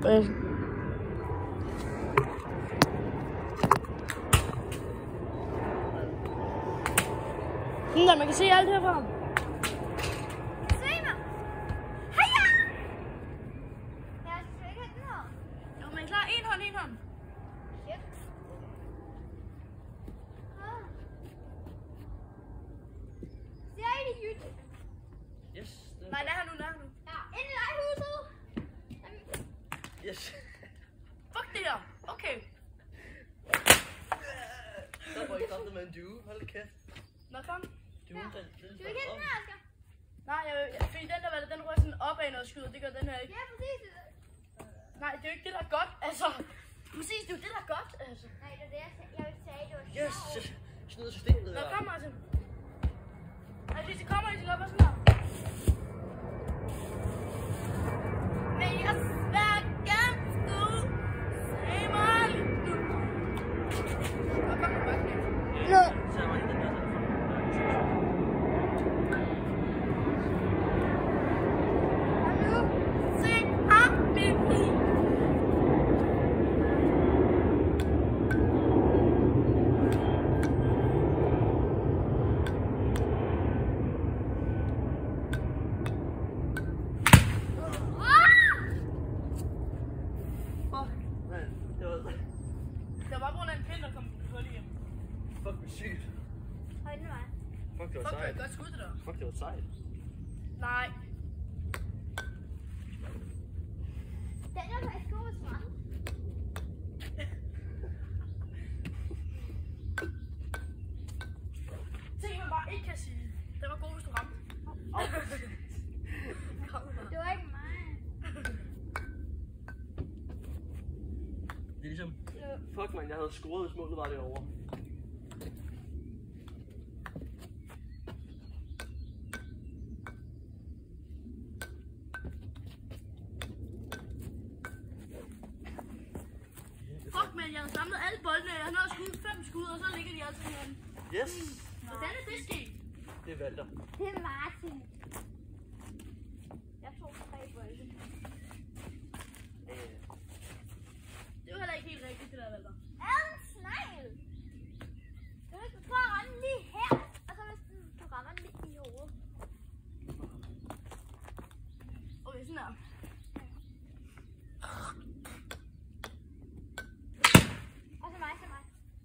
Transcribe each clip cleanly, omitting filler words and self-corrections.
Sådan, man kan se alt herfra. Se mig! Heja! Jeg skal ikke have den her. Jo, men klar. En hånd. Shit. Ser I det, Jytte? Yes. Nej, lad her nu. Ja, ind i legehuset. Yes. Fuck det her. Okay. Der var ikke noget med en due. Hold kæft. Nå, kom. Duen, den Skal vi ikke have den her, Asger? Nej, fordi den rører sådan opad, når jeg skyder. Det gør den her ikke. Ja, præcis. Nej, det er jo ikke det, der er godt. Altså, præcis, det er jo det, der er godt. Altså. Nej, det er det, jeg vil sige. Det var Yes. sjovt. Snyder systemet Nå, der. kom, Martin. Altså, hvis I kommer, I skal gøre sådan her. Men jeg svær ganske ud. Se mig lidt nu. Nå, kom, du bare knæk. Nå. Så jeg var i den der telefon. Se ham, min pige. Det var bare på grund af en pind, der kom hul igennem. Fuck, hvor sygt. Hold den vej. Fuck, det var Fuck, det var sejt. et godt skud, det der. Fuck, det var sejt. Nej. Den er faktisk god at svare. Ting, man bare ikke kan sige. Det var god, hvis du ramte. Kom nu bare. Det var ikke mig. Det er ligesom... Fuck, man, jeg havde scoret, hvis målet var derovre. Fuck, man, jeg har samlet alle boldene. Jeg har nået at skyde 5 skud, og så ligger de altid herinde. Yes. Hvordan er det sket? Det er Valter. Det er Martin. Jeg tog 3 bolde. Det var heller ikke helt rigtigt, det der, Valter. Er en snegl? Du kan prøve at ramme den lige her. Og så hvis du rammer den lidt i hovedet. Okay, sådan der. Og så mig.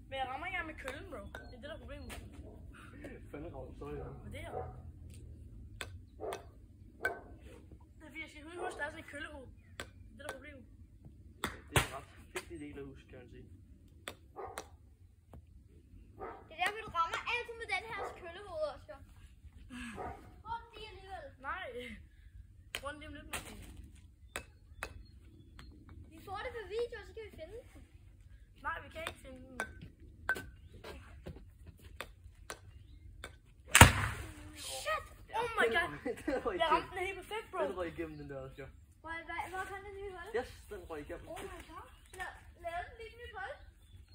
Men jeg rammer ikke engang med køllen, bro. Det er det, der er problemet. Fanden rav, så er Med det her. Det er fordi, jeg skal huske, at der er sådan et køllehoved. Det er det, der er problemet. Det er en ret vigtig del af huset, kan man sige. Det er derfor, du rammer altid med den her køllehoved, Oscar. Prøv den lige alligevel. Nej. Prøv lige om lidt, måske. Vi får det på video, og så kan vi finde den. Nej, vi kan ikke finde den. Shit! Oh my god. Den røg Jeg ramte igennem. den helt perfekt, bro. Den røg igennem den der, Oscar. Hvor kan den nye hul? Yes, den røg igennem. Oh my god. Lav den lige et nyt hul.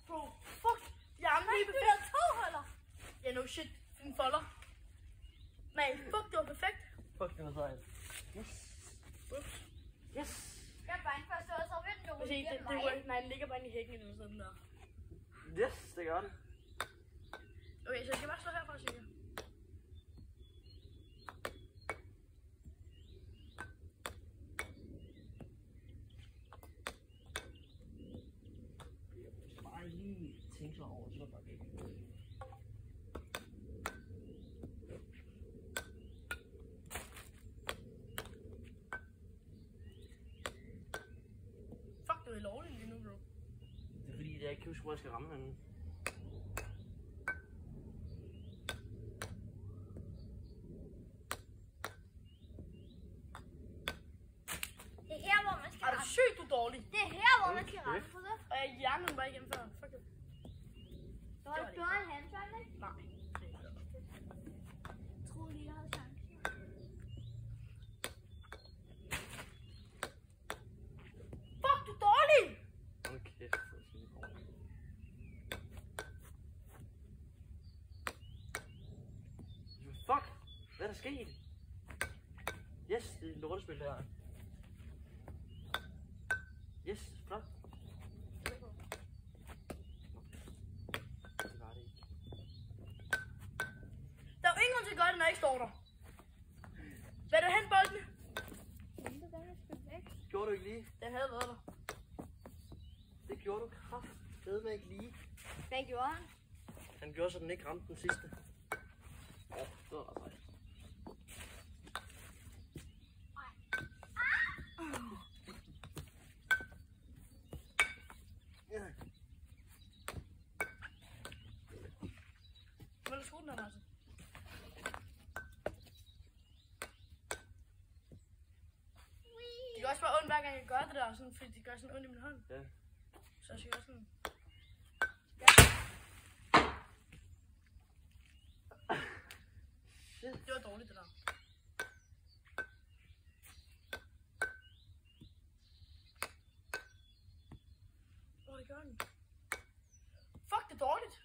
Bro, fuck. Jeg ramte den Nej, helt du perfekt. lavede 2 huller. Ja, no shit. Den folder. Nej, fuck, det var perfekt. Fuck, det var sejt. Yes. Ups. Yes. Jeg er bange for at stå, så vil den jo Se, igennem det mig. work. Nej, den ligger bare inde i hækken eller sådan der. Yes, det gør det. Okay, så jeg skal bare stå herfra, sikkert. Jeg skal bare lige tænke sig over, så er det bare galt. Fuck, det er lovligt lige nu, bro. Det er fordi, jeg ikke kan huske, hvor jeg skal ramme den. Det er her, hvor man skal Er du ramme. sygt, du er dårlig? Det er her, hvor man skal ramme på det. Og jeg hjernede bare igennem før. Fuck det. Du har en handshold, ikke? Nej. Jeg troede lige, jeg havde chancen. Fuck, du er dårlig! Hold kæft, hvor er det dårligt. Fuck, hvad er der sket? Yes, det er et lortespil der. Yes, flot. Det var det ikke. Der er jo ingen grund til at gøre det, når jeg ikke står der. Hvad er der hen, boldene? Gjorde du ikke lige? Den havde været der. Det gjorde du kraftedeme ikke lige. Hvad gjorde han? Han gjorde så den ikke ramte den sidste. Ja, det var ret sejt. Ja. Må du skrue den her, Martin? Det gør også bare ondt, hver gang jeg gør det der, sådan, fordi det gør sådan ondt i min hånd. Ja. Så jeg siger sådan... Shit. Det var dårligt, det der. Det gør den. Fuck, det er dårligt.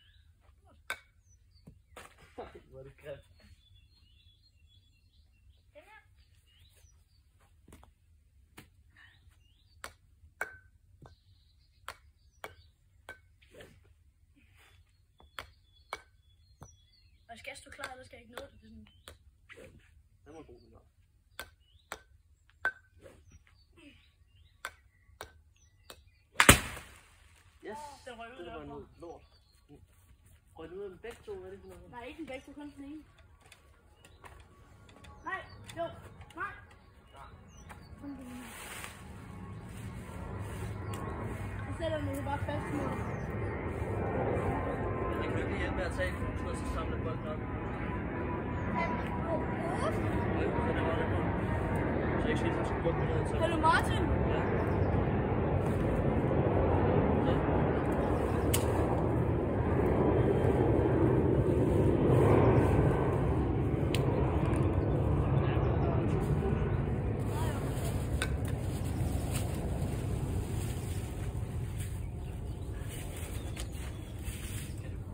Hvor er det grimt. Den her. Og skal jeg stå klar, eller skal jeg ikke nå det? Det er sådan... Den var god, den der. Yes, Den røg ud det var derfra. noget lort. Røg du ud af dem begge to, hvad er det for noget? Nej, ikke den begge, kun den ene. Nej, jo, nej. Kun den ene. Jeg sætter den bare fast med. Jeg kan ikke hjælpe med at tage husen og så samle bolden op. Den er meget lidt god. Så jeg skal ikke så godt med noget til. Hallo Martin. Ja.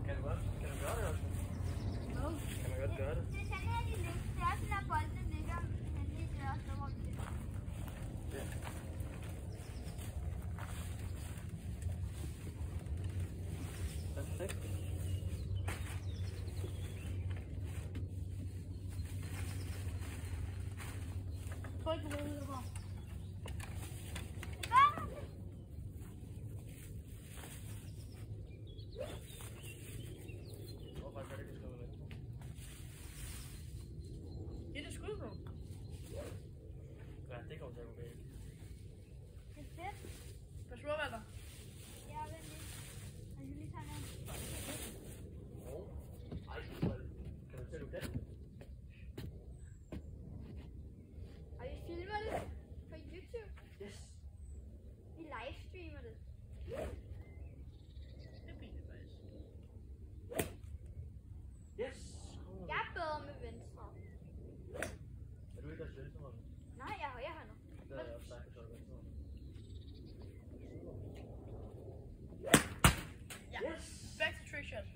Kan du gøre det også? Nå. Kan man godt gøre det? Det er sådan her, de ligger. Det er sådan der bolden ligger. Men det er også der, hvor vi ligger. Ja. Perfekt. Tryk på hovedet derfra. Jeg tror faktisk, at det kan slå det. Det er det skud på. Ja, det kommer til at gå galt. Det er fedt. Pas på, Valter. Ja, vent lidt. Jeg skal lige tage den. Ej, kan du se det? Og vi filmer det på YouTube. Yes. Vi livestreamer det. Det bliver det faktisk. Yes. Jeg er bedre med venstre. Er du ikke også venstre hånd? Nej, jeg er højrehåndet. Det har jeg også sagt, at så er venstre hånd. Ja. Yes. Back to trick shot.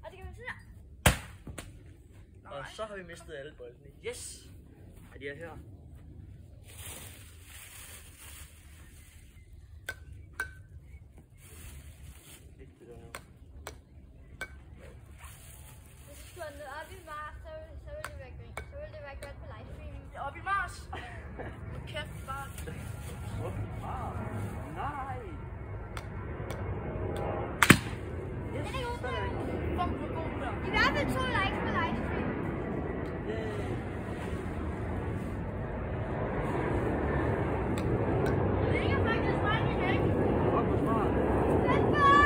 Og det kan man sådan her. Og så har vi mistet alle boldene. Yes. Er de her? Ikke det der nu. Hvis du skulle have op i Mars, så ville det være grin. Så ville det være godt på livestreaming. Det er oppe i Mars. Kæft, bare. Nej. Yes. Den er god. Sådan. Fuck, hvor god den er. I hvert fald 2 likes på livestream. Yay. Det ligger faktisk bare i hækken. Fuck, hvor smart. Fedt for!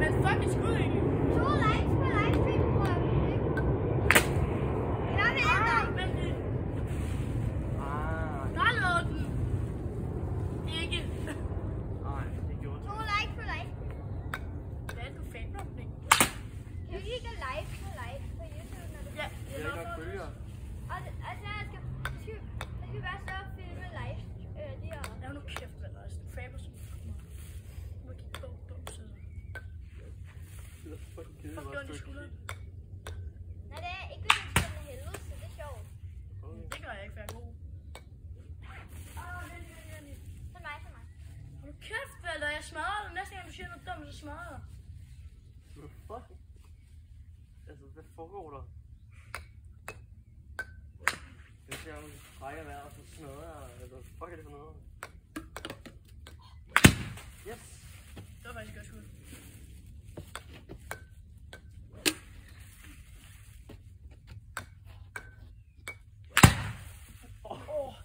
Men fuck, et skud egentlig. 2 likes på livestream, tror jeg. I hvert fald 1 like. Vent lidt. Ah. Der lå den. Ikke. Nej, det gjorde 2 det. likes på livestream. Det er en fanåbning. Kan vi ikke like på YouTube, når det Ja, Det er ikke nok bølger. Og altså, jeg skal bare stå og filme live. De her. Ja, nu kæft, hvad der er. Du faber som fuck. Nu må jeg kigge på, så. Det er fucking kedeligt. Fuck, det var i skulderen. Nej, det er ikke, hvis jeg spiller helvede, så det er sjovt. Okay. Det gør jeg ikke, for jeg er god. Åh, fuck? Altså, hvad foregår der? Jeg ser, om hun trækker vejret og så smadrer, eller hvad fuck er det for noget? Yes! Det var faktisk godt skud.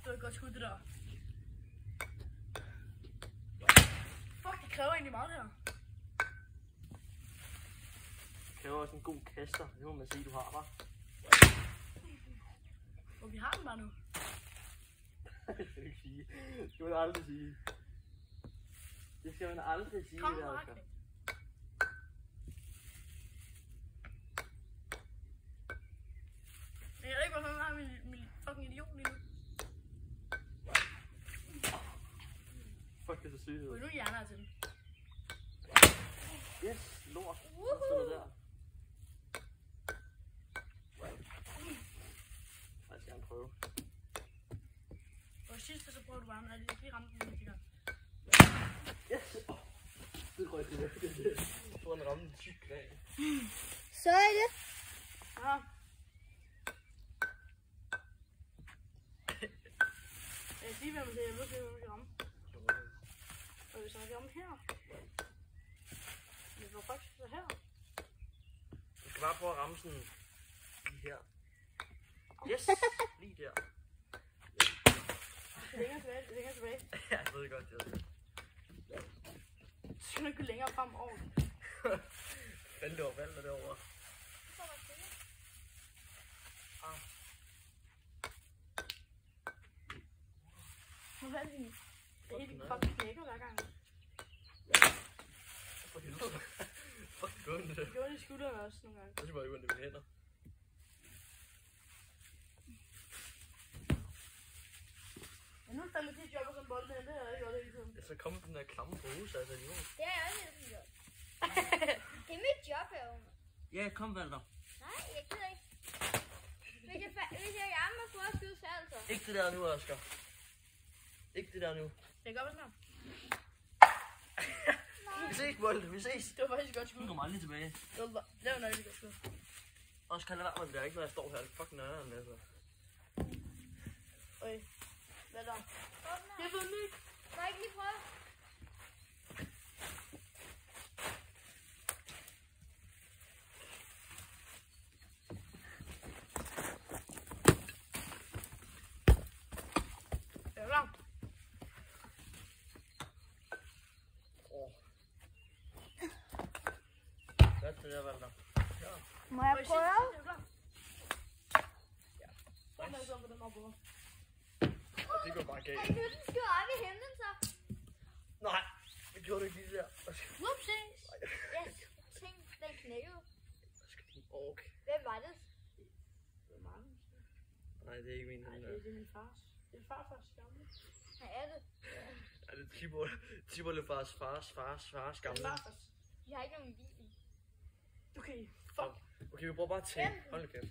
Det var et godt skud, det der. Fuck, det kræver egentlig meget her. Det kræver også en god kaster, det må man sige, du har, hva'? Og vi har den bare nu. Det skal du ikke sige. Det skal man aldrig sige. Det skal man aldrig sige, Kom, det der, Mark. Oscar. Jeg ved ikke, hvorfor man har min fucking idiot lige nu. Fuck, det er så sygt. Nu hjerner til den. Yes, lort. Så står der. Jeg skal gerne prøve. Og sidste, så prøver du bare, men jeg lige ramt den lige gang. Yes! Det røg det væk. Jeg tror, den ramte en tyk knæ. Så er det. Ja. Jeg siger, hvad man siger. Jeg ved ikke, hvad man skal ramme. Og hvis man skal ramme her. Det var faktisk så her. Du skal bare prøve at ramme sådan lige her. Yes! Lige der. Længere tilbage. Ja, jeg ved godt, det er det. Du skal nok gå længere frem over. Faldt over, faldt derovre. Nu er det helt fucking knækker hver gang. Fuck, det er fuck, det går ondt. Det gjorde det i skuldrene også nogle gange. Det er bare ikke ondt i mine hænder. Men nu er der lidt jobber som bolden her, det har jeg gjort hele tiden. Ja, så kom den der klamme pose, altså i jorden. Det er jeg også helt gjort. Det er mit job herude. Ja, kom, Valter. Nej, jeg gider ikke. Hvis jeg gerne må få at skyde selv, så. Ikke det der nu, Oscar. Ikke det der nu. Det gør snart. Vi ses, Bolte. Vi ses. Det var faktisk et godt skud. Nu kommer aldrig tilbage. Det var nok et godt skud. Oscar, lad være med det der. Ikke når jeg står her. Det er fucking nøjeren, altså. Øj. Hvad der? Åbner. Jeg ved den ikke. Må jeg ikke lige prøve? Er du klar? Hvad er det der, Valter? Ja. Må jeg prøve? Er du klar? Ja. Så er så på den her både. Det går bare galt. Jeg synes, den skulle op i himlen, så. Nej, det gjorde du ikke lige der. Whoopsies. Jeg tænkte, den knækkede. Skal din ork. Hvem var det? Det er mange. Nej, det er ikke min. Nej, det er min fars. Det er farfars gamle. Hvad er det? Ja, det er Tibollefars fars gamle. Farfars. Jeg har ikke nogen bil. Okay, fuck. Okay, vi prøver bare at tænke. Hold nu kæft.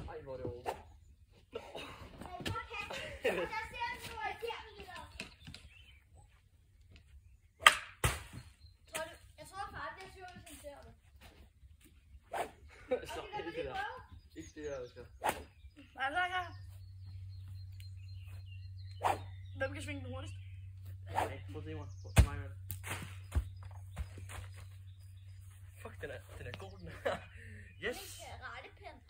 Ej, hvor er det over. Nej, hvor kan det? Og der ser den nu igennem det der. Jeg tror far, det er sygt, hvis han ser det. Så Okay, lad mig ikke det lige der. prøve. Ikke det der, Oscar. Nej, så er jeg. Hvem kan svinge den hurtigst? Nej, prøv at se mig. Prøv at se mig, mand. Fuck, den er god, den her. Yes! Min rettepind.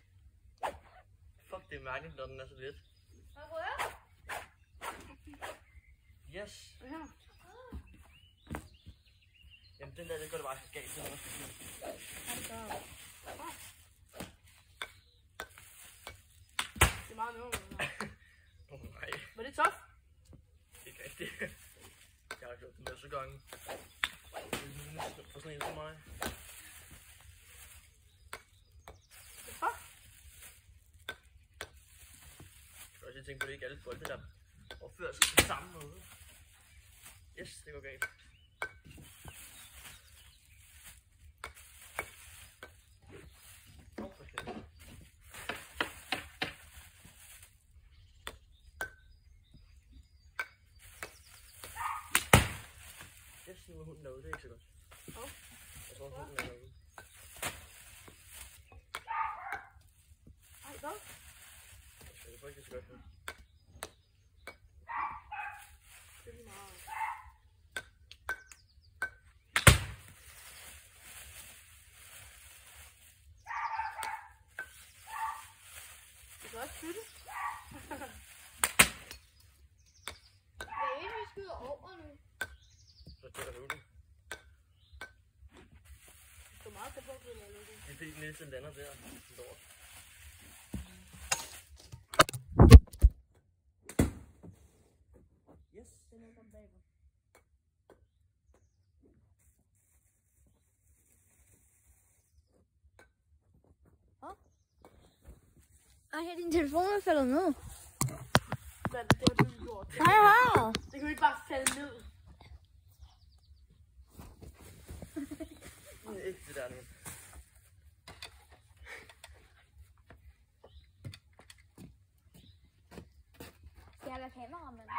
Fuck, det er mærkeligt, når den er så let. Må jeg prøve? Yes! Ja. Jamen, den der, det går det bare så galt. Det er meget nemmere. Nej, Var det tough? ikke rigtigt. Jeg har gjort den der så gange. For sådan en som mig. Fuck. Jeg kan også lige tænke på, det ikke alle bolde, der opfører sig på samme måde. Yes, det går galt. Åh, for helvede. Yes, nu med hunden derude, det er ikke så godt. Hov. Jeg tror, hunden er derude. Ej, hvad? Jeg tror ikke, det er så godt. Det er lige meget. Du kan også bytte. Hvad er det, vi skyder over nu? Så det er der hunden. Det er meget tæt på, at jeg lukker. Det er fordi den næste lander der. Lort. Yes. Den er som bagved. Ej, her din telefon er faldet ned. Hvad det har du gjort? Nej, jeg har. Det kan jo ikke bare falde ned. Ikke det der nu. Skal jeg være kameramand?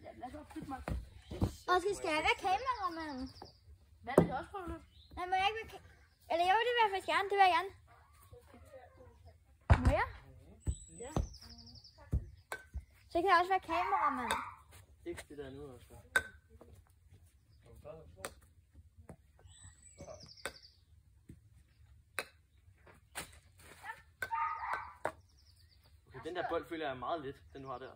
Ja, lad os opfylde mig. Og skal jeg være kameramand? Hvad er det også prøve nu? Nej, må jeg ikke være eller jeg vil det i hvert fald gerne, det vil jeg gerne. Må jeg? Ja. Så kan jeg også være kameramand. Ikke det der nu også. Okay, den der bold føler jeg er meget let, den du har der.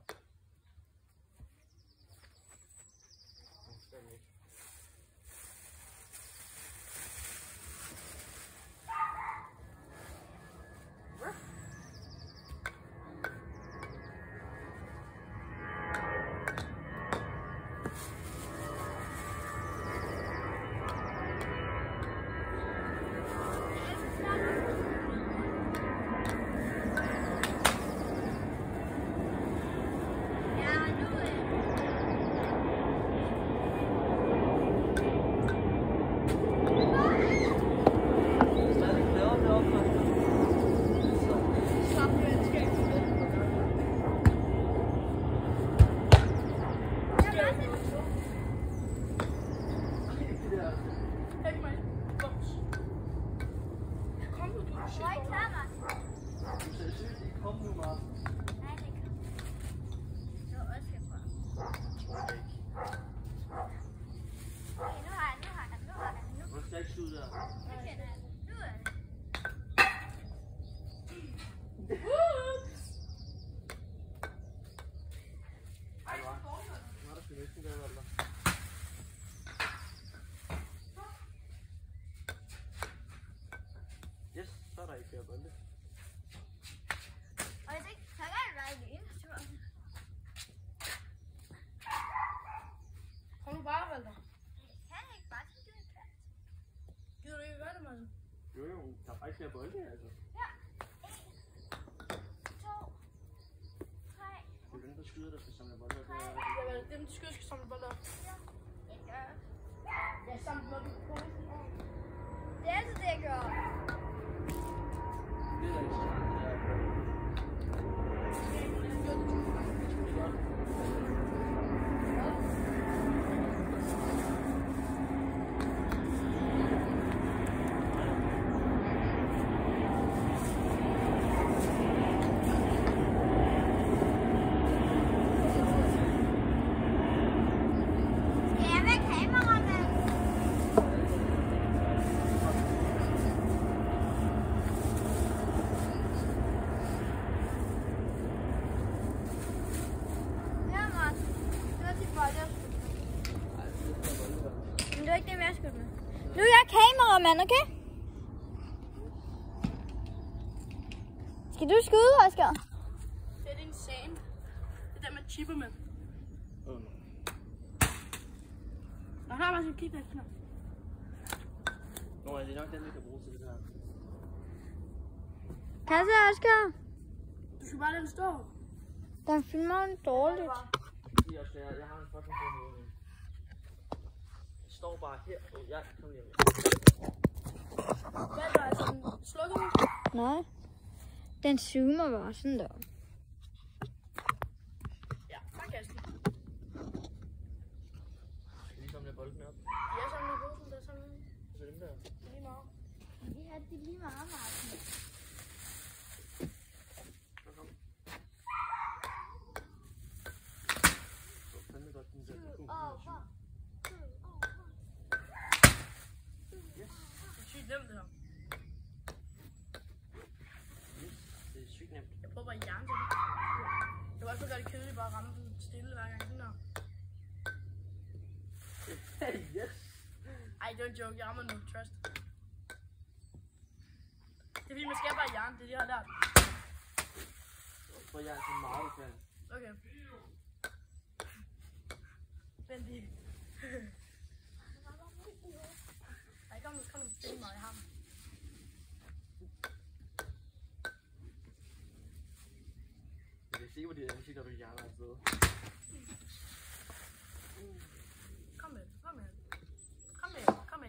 Kom nu, Mark. Nej, det kan. Det var også herfra. Okay, nu har jeg. Nu. Hvor skal jeg ikke skyde der? Det kender jeg. Nu er det. Ej, nu har der sgu næsten der, eller? Yes, så er der ikke flere bolde. Og hvis ikke, så kan det være alene. Kom nu bare, Valter. Jeg kan ikke bare sige det. Gider du ikke gøre det, Martin? Jo, der er faktisk flere bolde, altså. Ja. 1, 2, 3. Det er den, der skyder, der skal samle bolde. Ja, vel, dem, der skyder, skal samle bolde op. Jeg gør. Ja, samle bolde på posen. Det er altid det, jeg gør. Det er da ikke så meget, det der. Skal jeg være kameramand? Ja, Martin. Det var til bolde. Men det var ikke det, jeg skulle med. Nu er jeg kameramand, okay? Skal du skyde, Oscar? Det er din sand. Det er der, man chipper med. Nå, her er Martin, kig der. Nå, det er nok den, vi kan bruge til det her. Kasse, Oscar. Du skal bare lade den stå. Den filmer den dårligt. Lige også, jeg har en fucking god måde. Jeg står bare her, og jeg kommer hjem. Hvad er der? Altså, den slukker nu? Nej. Den zoomer bare sådan der. Ja, bare kaste. Det her, det er lige meget, Martin. Så kom. Så fandme godt, den der. Yes. Det er sygt nemt, det her. Yes, det er sygt nemt. Jeg prøver bare at jern til det. Det var også gøre det kedeligt bare at ramme den stille hver gang. Sådan der. Yes. Ej, don't joke. Jeg rammer nu. Trust. Det er fordi, man skal bare jern. Det er det, jeg har lært. Jeg tror, jeg er så meget, du kan. Okay. Vent lige. Ej, kom nu. Stille mig i ham. Jeg kan se på dit ansigt, når du hjerner afsted. Kom med.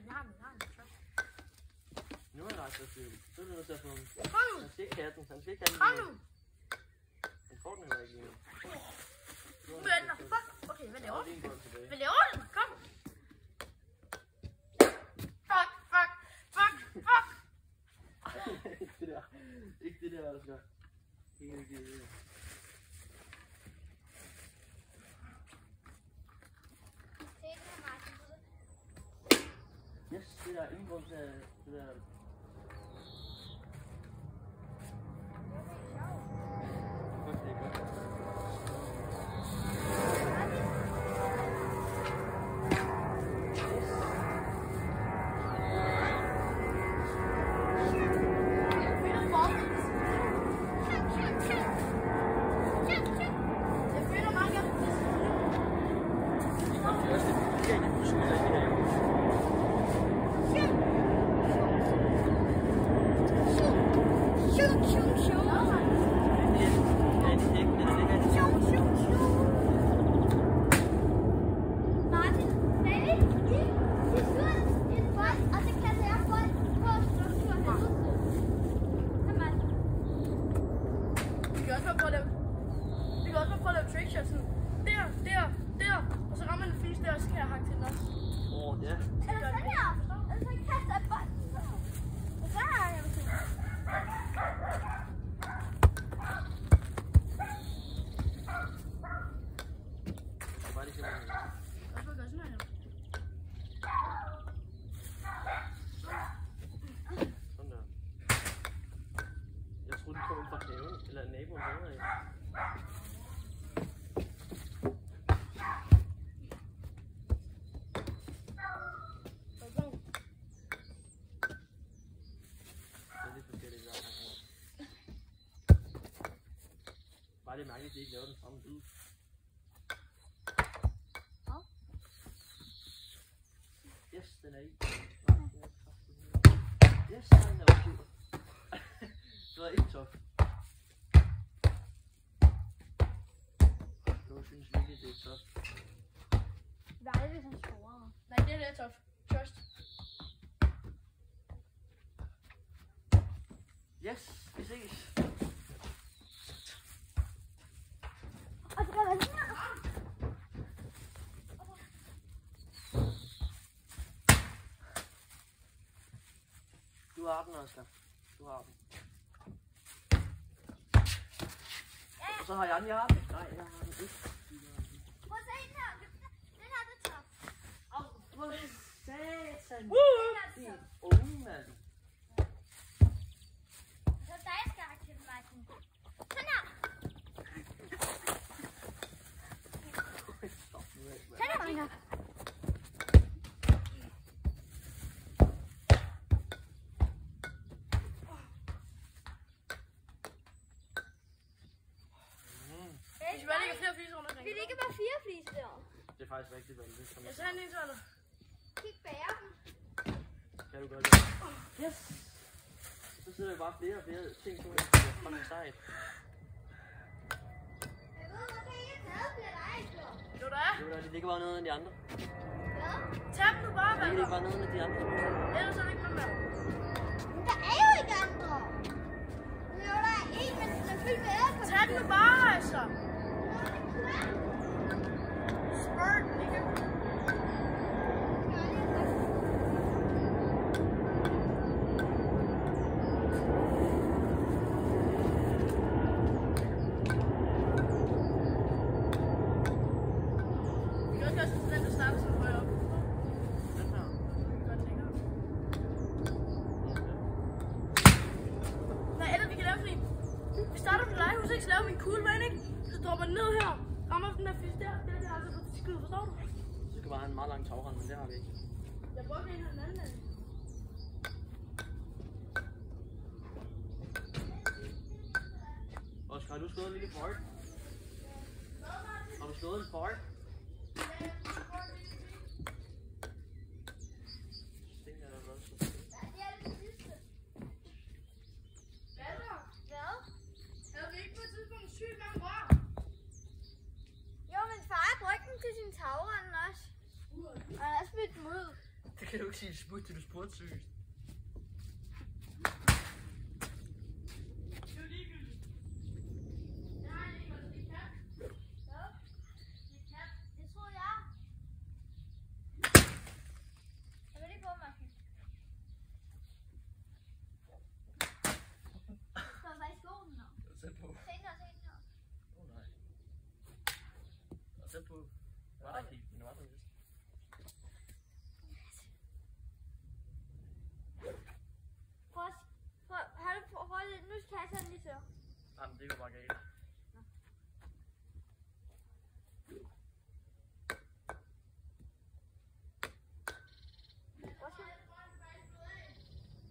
Jeg har den. Trust. Nu er jeg ret så syg. Så er du nødt til at få ham. Kom nu. Han skal ikke have den. Kom nu. Han får den heller ikke lige nu. Venter. Fuck. Okay, hvad laver Der er du? lige en bold tilbage. Hvad laver du? Kom. Fuck. Ikke det der. Ikke det der, Oscar. Ikke det der. Yes, det er ingen grund til det der. Godt, det er godt. Det er mærkeligt, at de ikke laver den samme lyd. Yes, den er i. Yes, den er okay. Det var ikke top. Nu synes vi ikke, det er top. Hvad er det, hvis han scorer? Nej, det er top. Trust. Yes, vi ses. Du har den, Oscar. Du har den. Og så har jeg den. Jeg har den. Nej, jeg har den ikke. Prøv at se den her. Den her, det er top. Hvor satan. Woo! Unge mand. Så dig skal have til Martin. Sådan her. Sådan her, Martin. Vi ligger bare 4 fliser derovre. Det er faktisk rigtigt, vel? Det Jeg tager en ind til dig. Kig bære dem. Kan du gøre det? Yes! Så sidder vi bare flere og flere ting på. Det er fucking sejt. Jeg ved, hvorfor ikke taget bliver der ikke gjort. Jo, der er. Jo, de ligger bare nede af de andre. Hvad? Tag dem nu bare, De Valter. ligger bare nede af de andre. Ellers er det ikke med mad. Men der er jo ikke andre. Jo, der er en, men den er fyldt med æderkopper. Tag den nu bare, altså. Spurt, ikke? Matrix laver min kuglevand, ikke? Så dropper den ned her. Rammer den der fisk der. Det er det, altså på til skyde, forstår du? Så skal bare have en meget lang tagrand, men det har vi ikke. Jeg brugte en af den anden. Oscar, har du slået en lille fart? Har du slået en fart? Det kan du ikke sige smut til du spurgte seriøst. Sæt på. Var der ikke helt, men det var der vist. Prøv lidt, nu skal jeg tage den lige før. Jamen, det går bare galt.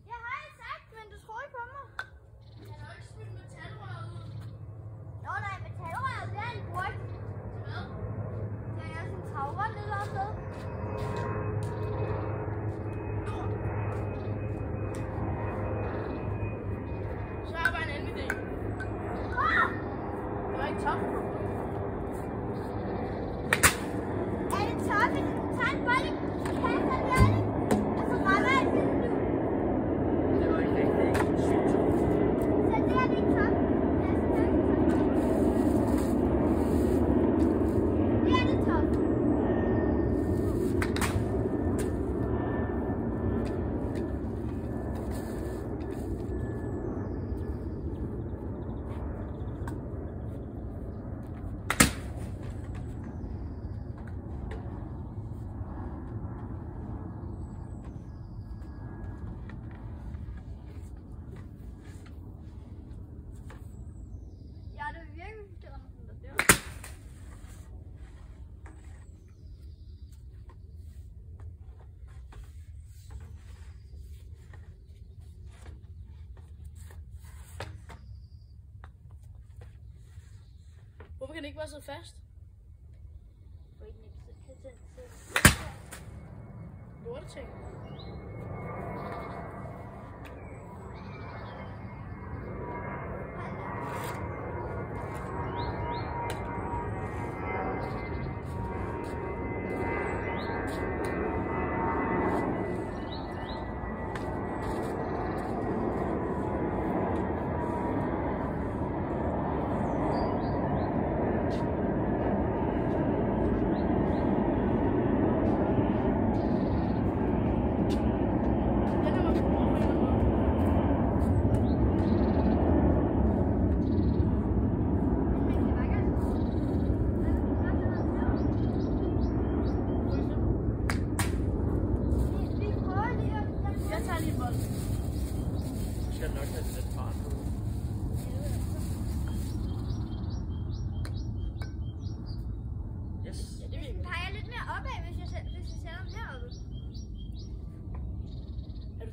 Jeg har ikke sagt, men du tror ikke på mig. Jeg har ikke smidt metalrøret ud. Nå nej, metalrøret, det er en brugt. Hvad? Det er sådan en tagrød et eller andet sted. Så har jeg bare en anden idé. Det var ikke top. Er det toppen? Tag en bold i kassen, Bjarne. Og så rammer jeg et vindue. Det var ikke rigtig sygt. Så det er ikke top. Det er det top. Ja, det er virkelig, det rammer sådan der. Hvorfor kan det ikke bare sidde fast? Lorteting.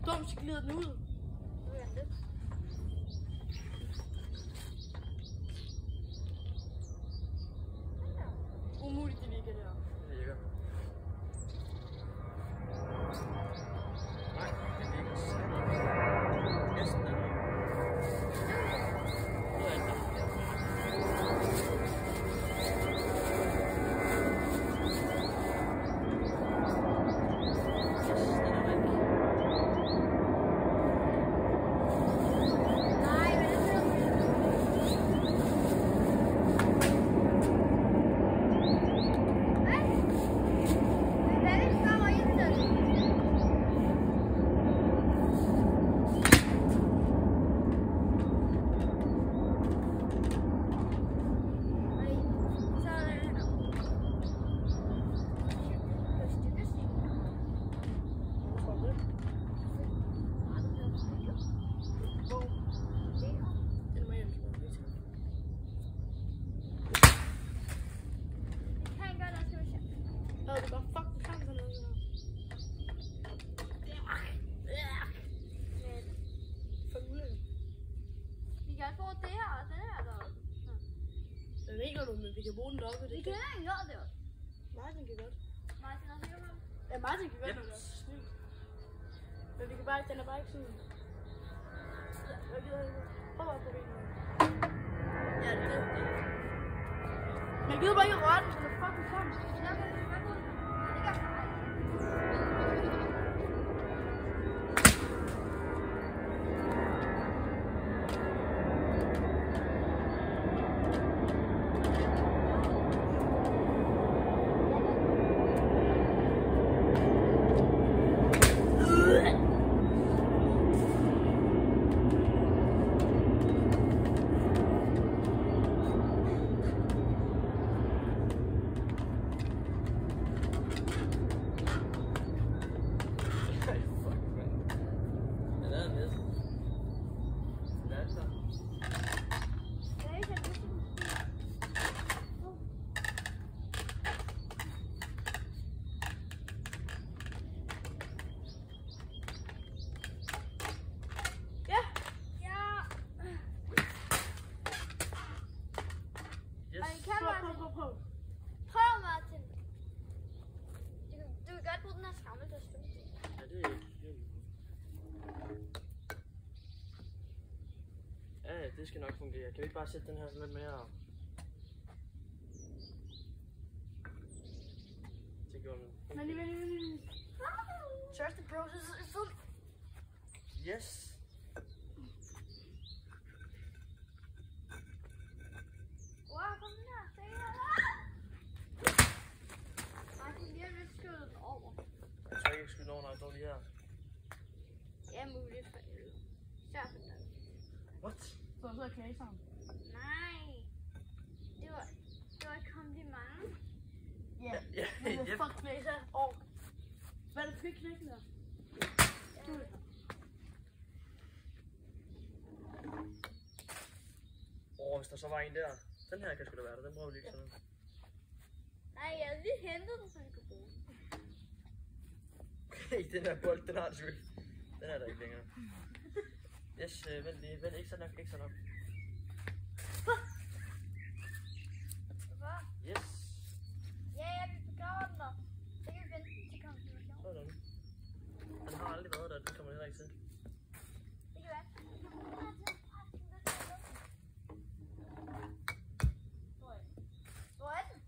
Dum, så glider den ud. Umuligt, det virker der. Det virker. Nej, det virker slet ikke. Næsten er det. Nu er det. Hvad? kan også bruge det her og den her der. Den mener du, men vi kan bruge den deroppe. Vi kan ikke gøre det også. Martin kan godt. Martin er sikker på. Ja, Martin kan godt, når det er snydt. Men vi kan bare ikke, den er bare ikke sådan. Ja, hvad gider jeg ikke? Prøv at prøve den. Ja, det er det. Men jeg gider bare ikke røre den, så den er fucking klam. Jeg kan ikke gøre det. Det gør jeg. Prøv, Martin. Du kan godt bruge den her skammel, der står. Ja, det er ikke. Ja, det skal nok fungere. Kan vi ikke bare sætte den her sådan lidt mere? Det gjorde den. Men. Trust the process is full. Yes. Wow, kom den her. Se her. Martin, lige har lidt skyllet den over. Jeg tror ikke, jeg skal over, når jeg står lige her. Ja, muligt for helvede. Sørg for den. What? Så er jeg klage sammen. Nej. Det var et kompliment. Ja. Ja, Men ja. fuck klage sig. Og hvad er det fik knækken der? Hvis der så var en der. Den her kan sgu da være der. Den prøver vi lige sådan. Nej, jeg har lige hentet den, så jeg kan bruge den. Okay, den her bold, den har den sgu ikke. Den er der ikke længere. Yes, vent lige. Vent, ikke så nok, ikke så nok. Hvad? Yes. Ja, vi begraver den der. Så kan vi vente til konfirmation. Sådan. Den har aldrig været der, den kommer heller ikke til. Det kan være. Vi kan bruge den her til at presse den lidt ned. Hvor er den?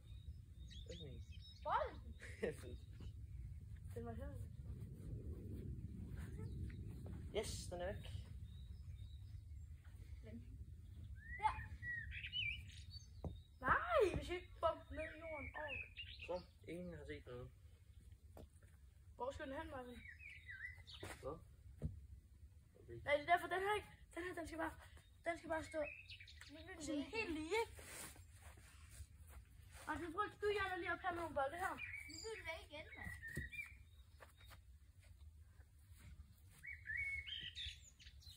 Ikke min. Hvor er den? Den var her. Yes, den er væk. Der. Nej, hvis jeg ikke bomber ned i jorden. Så, ingen har set noget. Hvor skal den hen, Martin? Hvad? Okay. Nej, det er derfor, den her ikke. Den skal bare stå sådan helt lige, ikke? Martin, prøv du gerne lige at have med nogle bolde her. Nu vil du væk igen, mand.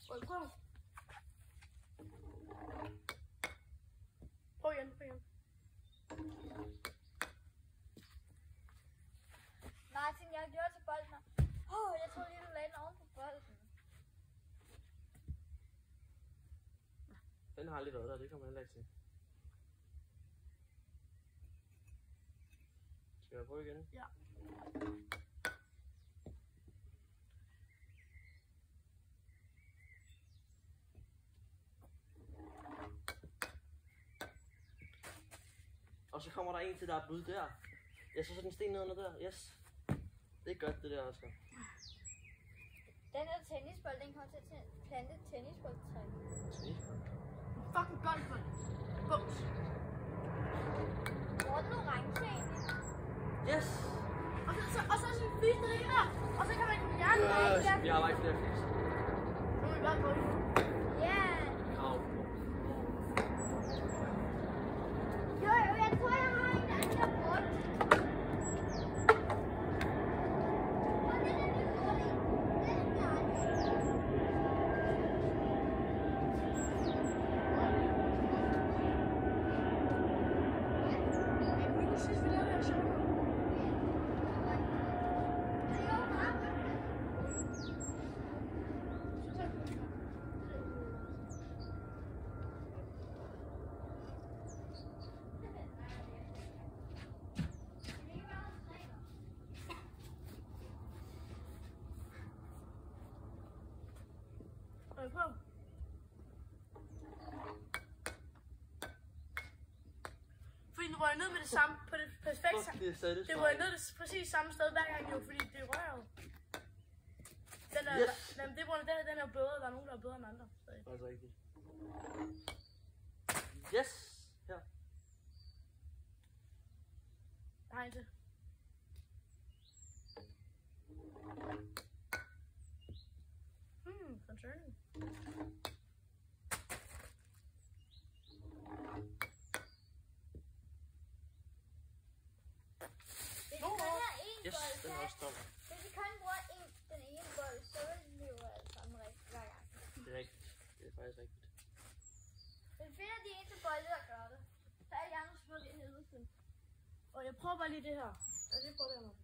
Prøv. Prøv igen. Martin, jeg har gjort til bolden her. Jeg tror lige, du lagde den oven på bolden. Den har aldrig været der, det kommer heller ikke til. Skal jeg prøve igen? Ja. Og så kommer der en til, der er blød der. Jeg så den sten ned under der. Yes. Det er godt, det der, Oscar. Den der tennisbold, den kommer til at plante et tennisboldtræ. Fucking golfbold. Bums. Hvor er den orange egentlig? Yes! Og så sådan en fisk, der ligger der. Og så kan man hjerne der. Vi har bare ikke flere fisk. Nu er vi bare gå ind. Ja. Au. Jo, jeg tror, jeg har en anden der brugt. Og den er lidt dårlig. Den er dårlig. Men nu synes vi, det er sjovt. Men prøv. Fordi den rører ned med det samme, på det perfekte Fuck, det er satisfying. det rører ned det præcis samme sted hver gang jo, fordi det rører jo. Den er, Yes. jamen, det er på grund af den er bedre, der er nogen, der er bedre end andre. Så. Det er altså rigtigt. Yes! Her. Jeg har en til. Concerning. Hvis vi kun har én Yes, bold, den er også tom. hvis vi kun bruger den ene bold, så vil vi jo alle sammen rigtigt hver gang. Det er rigtigt. Det er faktisk rigtigt. Men finder de eneste bolde, der gør det, så er jeg nu spillet i helvede til. Og jeg prøver bare lige det her. Jeg lige prøver det her.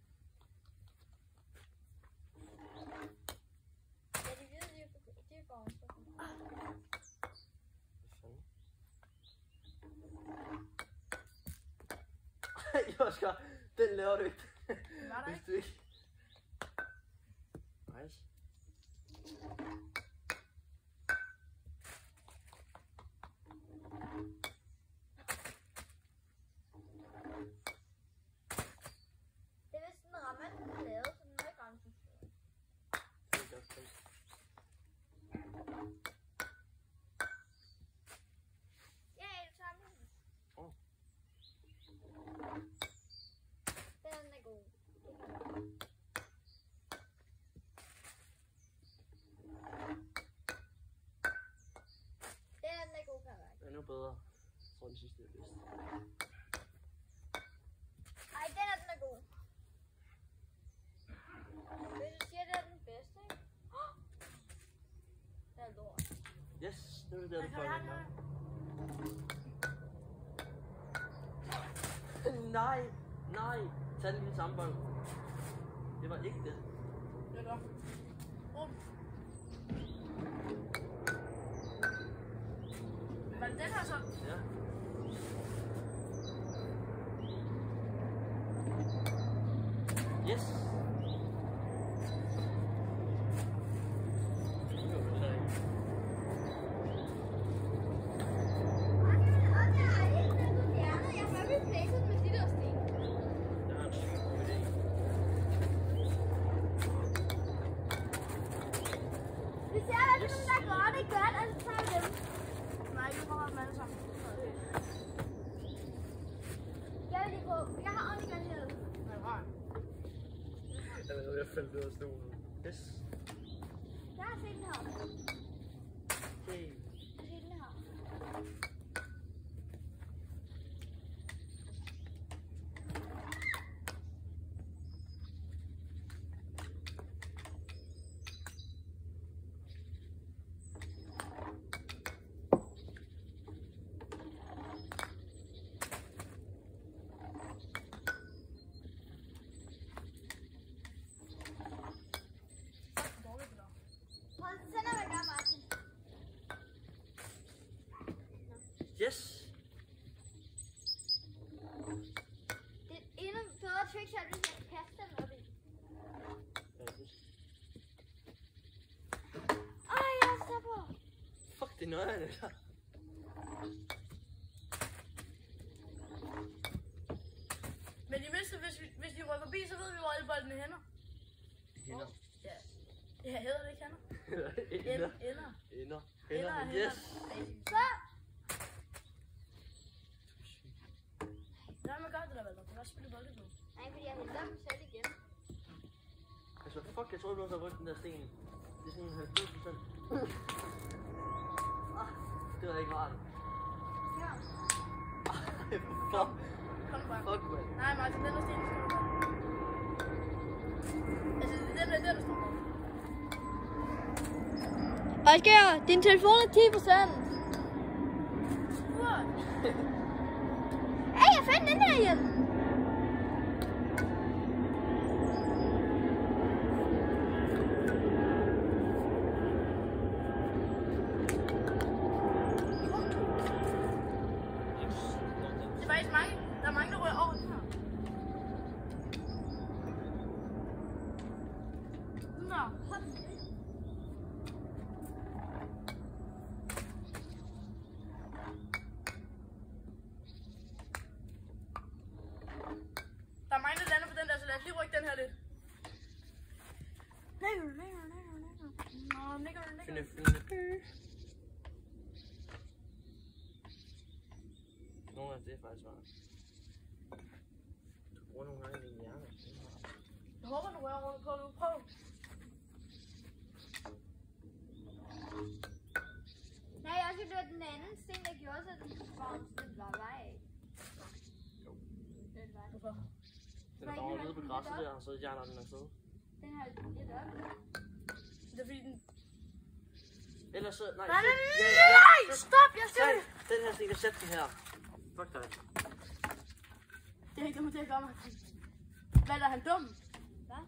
Ja, de hvide, de er foran. Ej, Oscar, den laver du ikke. Var der Hvis ikke? du ikke. Nice. Det er vist en ramme, den er lavet, så den er ikke grænsen. Det er godt tænkt. Ja, det tager den. Åh. Den er god. Det kan man. Den er god, kan jeg mærke. Den er nu bedre. Jeg tror, den sidste er bedst. Ej, den er god. Hvis du siger, det er den bedste, ikke? Det er lort. Yes, nu er det der, du får den med. Nej, nej. Tag den lige samme bold. Det var ikke det. Det er godt. Var det den her så? Ja. Yes. Det var det der ikke. Jeg har replacet med de der sten. Jeg har en syg god idé. Vi ser, hvad det er, der gør det godt, og så tager vi dem. Nej, vi prøver dem alle sammen. Jeg vil lige prøve. Jeg har ordentligt godt her. Nej, nej. Jeg faldt ud af stolen. Yes. Jeg har set den her. Okay. Jeg har set den her. Dårligt det der. Prøv at sende mig gør, Martin. Yes. Det er et endnu bedre trick, at hvis jeg kan kaste den op i. Ej, jeg er så på. Fuck, det er nøjeren, det der. Men i mindste, hvis de rykker forbi, så ved vi, hvor alle boldene hænder. Hænder. Ja. Ja, hedder det ikke hænder? Ender. Ender. Ender. Hænder, Ender. hænder. Yes. Så. Lad mig gøre det der, Valder. Du kan også spille bolden nu. Nej, fordi jeg hælder dem selv igen. Altså, fuck, jeg troede, du havde rykket den der sten. Det er sådan 90%. Ah, det var ikke rart. Ja. Ej, fuck. Kom nu bare. Fuck, man. Nej, Martin, den der sten, skal du bare. Altså, det er den der står på. Oscar, din telefon er 10%. What? Hey, jeg fandt den der igen. Det er faktisk mange. Der er mange, der rører over den her. Sådan der. Nogle af det er faktisk smart. Du bruger nogle gange din hjerne. Jeg håber, du rører rundt på nu. Prøv. Nej, jeg synes, det var den anden sten, der gjorde så den var vej af. Jo. Den var. Hvorfor? Den er bare nede på græsset der, og så hjerner den afsted. Den har lidt op. Det er fordi den... Ellers så... Nej, Nej, stop, jeg ser det. Den her sten, der sætter den her. Fuck dig. Det er ikke noget med det at gøre, Martin. Hvad er han dum? Hvad?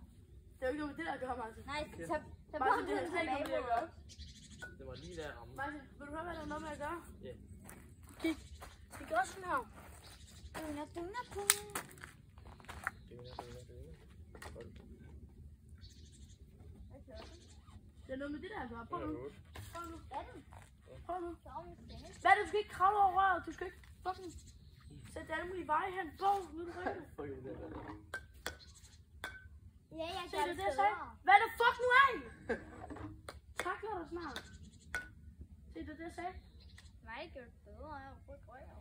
Det er jo ikke noget med det der at gøre, Martin. Nej, så Martin, det er slet ikke noget med det at gøre. Det var lige der ramme. Martin, vil du høre, hvad der er noget med at gøre? Ja. Kig. Det gør sådan her. Det er noget med det der at gøre. Prøv nu. Prøv nu. Prøv nu. Hvad er det? Du skal ikke kravle over røret. Du skal ikke fucking sætte alle mulige veje hen. Bog, nu er du ryggen. Ja, jeg Se, gør det er det det, jeg sagde. Hvad er det fuck nu af? Takler dig snart. Se, det er det, jeg sagde. Nej, gør det bedre. Jeg rykker.